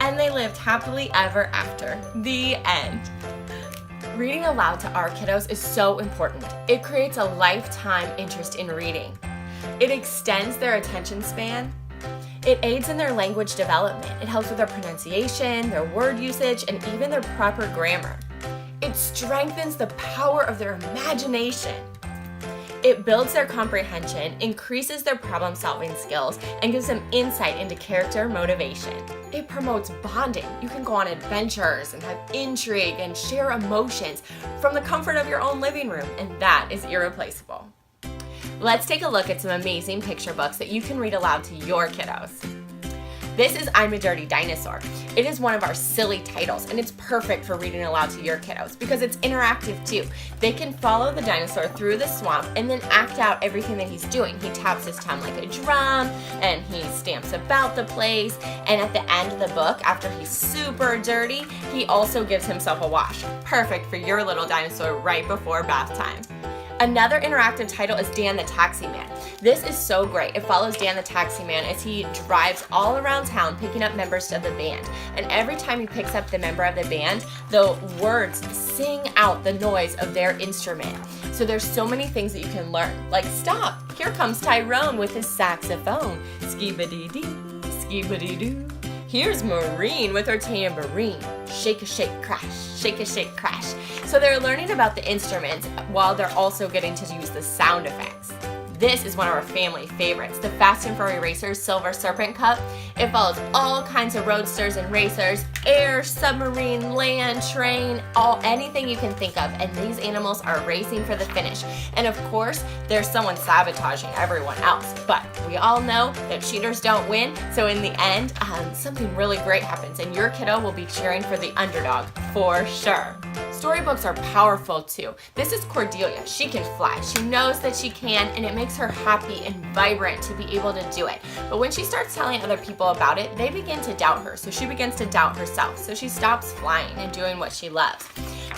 And they lived happily ever after. The end. Reading aloud to our kiddos is so important. It creates a lifetime interest in reading. It extends their attention span. It aids in their language development. It helps with their pronunciation, their word usage, and even their proper grammar. It strengthens the power of their imagination. It builds their comprehension, increases their problem-solving skills, and gives them insight into character motivation. It promotes bonding. You can go on adventures and have intrigue and share emotions from the comfort of your own living room, and that is irreplaceable. Let's take a look at some amazing picture books that you can read aloud to your kiddos. This is I'm a Dirty Dinosaur. It is one of our silly titles, and it's perfect for reading aloud to your kiddos because it's interactive too. They can follow the dinosaur through the swamp and then act out everything that he's doing. He taps his tongue like a drum, and he stamps about the place, and at the end of the book, after he's super dirty, he also gives himself a wash. Perfect for your little dinosaur right before bath time. Another interactive title is Dan the Taxi Man. This is so great. It follows Dan the Taxi Man as he drives all around town picking up members of the band. And every time he picks up the member of the band, the words sing out the noise of their instrument. So there's so many things that you can learn. Like, stop, here comes Tyrone with his saxophone. Skee-ba-dee-dee, skee-ba-dee-doo. Here's Maureen with her tambourine. Shake a shake crash, shake a shake crash. So they're learning about the instruments while they're also getting to use the sound effects. This is one of our family favorites, the Fast and Furry Racers Silver Serpent Cup. It follows all kinds of roadsters and racers, air, submarine, land, train, anything you can think of, and these animals are racing for the finish. And of course, there's someone sabotaging everyone else, but we all know that cheaters don't win, so in the end, something really great happens, and your kiddo will be cheering for the underdog, for sure. Storybooks are powerful too. This is Cordelia. She can fly. She knows that she can, and it makes her happy and vibrant to be able to do it. But when she starts telling other people about it, they begin to doubt her. So she begins to doubt herself. So she stops flying and doing what she loves.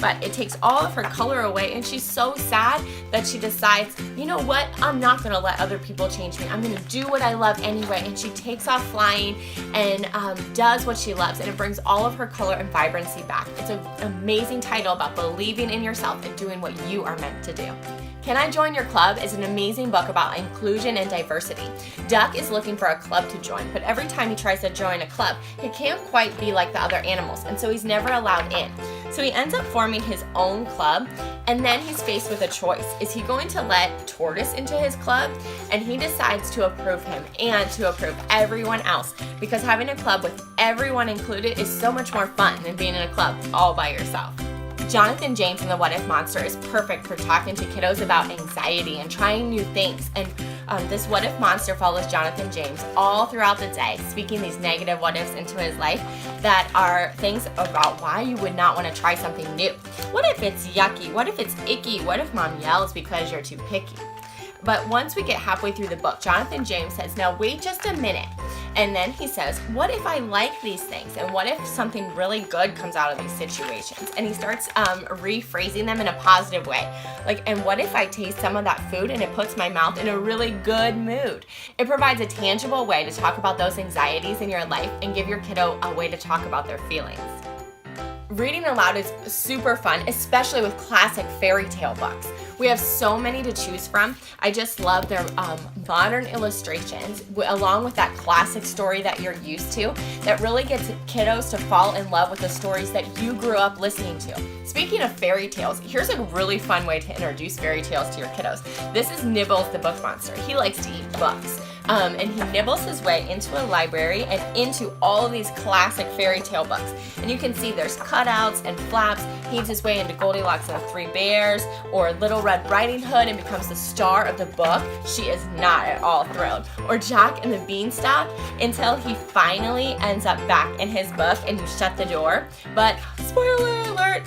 But it takes all of her color away, and she's so sad that she decides, you know what, I'm not going to let other people change me. I'm going to do what I love anyway. And she takes off flying and does what she loves, and it brings all of her color and vibrancy back. It's an amazing title about believing in yourself and doing what you are meant to do. Can I Join Your Club is an amazing book about inclusion and diversity. Duck is looking for a club to join, but every time he tries to join a club, he can't quite be like the other animals, and so he's never allowed in. So he ends up forming his own club, and then he's faced with a choice. Is he going to let Tortoise into his club? And he decides to approve him and to approve everyone else, because having a club with everyone included is so much more fun than being in a club all by yourself. Jonathan James and the What If Monster is perfect for talking to kiddos about anxiety and trying new things. And this What If Monster follows Jonathan James all throughout the day, speaking these negative what ifs into his life that are things about why you would not want to try something new. What if it's yucky? What if it's icky? What if mom yells because you're too picky? But once we get halfway through the book, Jonathan James says, now wait just a minute. And then he says, what if I like these things? And what if something really good comes out of these situations? And he starts rephrasing them in a positive way. Like, and what if I taste some of that food and it puts my mouth in a really good mood? It provides a tangible way to talk about those anxieties in your life and give your kiddo a way to talk about their feelings. Reading aloud is super fun, especially with classic fairy tale books. We have so many to choose from. I just love their modern illustrations along with that classic story that you're used to that really gets kiddos to fall in love with the stories that you grew up listening to. Speaking of fairy tales, here's a really fun way to introduce fairy tales to your kiddos. This is Nibbles the Book Monster. He likes to eat books. And he nibbles his way into a library and into all of these classic fairy tale books. And you can see there's cutouts and flaps. He eats his way into Goldilocks and the Three Bears or Little Red Riding Hood and becomes the star of the book. She is not at all thrilled. Or Jack and the Beanstalk until he finally ends up back in his book and you shut the door. But spoiler alert,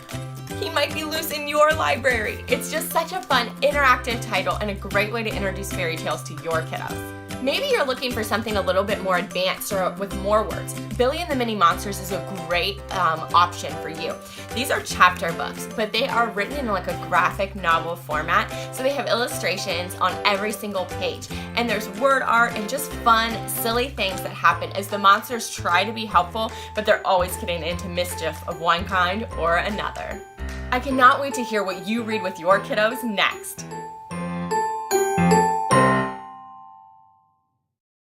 he might be loose in your library. It's just such a fun, interactive title and a great way to introduce fairy tales to your kiddos. Maybe you're looking for something a little bit more advanced or with more words. Billy and the Mini Monsters is a great option for you. These are chapter books, but they are written in like a graphic novel format, so they have illustrations on every single page. And there's word art and just fun, silly things that happen as the monsters try to be helpful, but they're always getting into mischief of one kind or another. I cannot wait to hear what you read with your kiddos next.